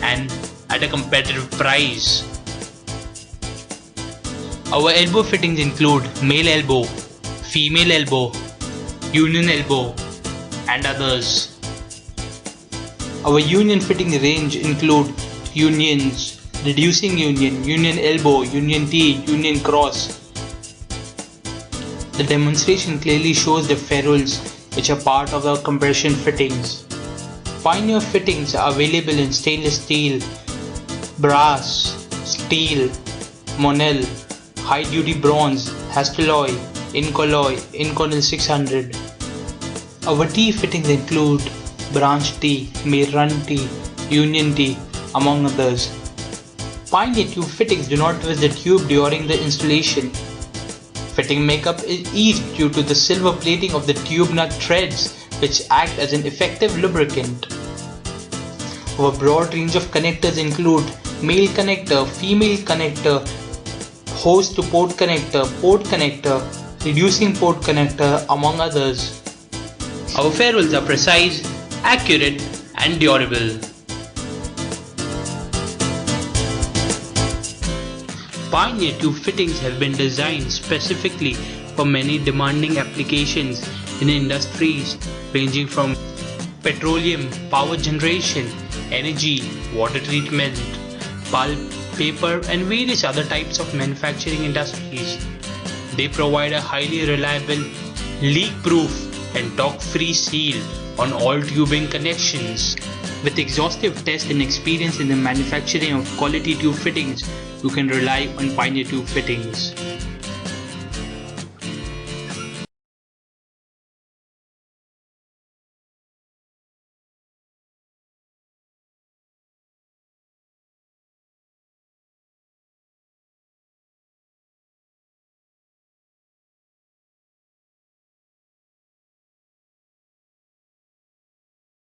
and at a competitive price. Our elbow fittings include male elbow, female elbow, union elbow, and others. Our union fitting range include unions, reducing union, union elbow, union T, union cross. The demonstration clearly shows the ferrules which are part of the compression fittings. Pioneer fittings are available in stainless steel, brass, steel, Monel, high duty bronze, Hastelloy, Incolloy, Inconel 600. Our T fittings include branch T, may run T, union T, among others. Pioneer tube fittings do not twist the tube during the installation. Fitting makeup is eased due to the silver plating of the tube nut threads, which act as an effective lubricant. Our broad range of connectors include male connector, female connector, hose to port connector, reducing port connector, among others. Our ferrules are precise, accurate, and durable. Pioneer tube fittings have been designed specifically for many demanding applications in industries ranging from petroleum, power generation, energy, water treatment, pulp, paper, and various other types of manufacturing industries. They provide a highly reliable, leak-proof, and torque-free seal on all tubing connections. With exhaustive test and experience in the manufacturing of quality tube fittings, you can rely on Pioneer tube fittings.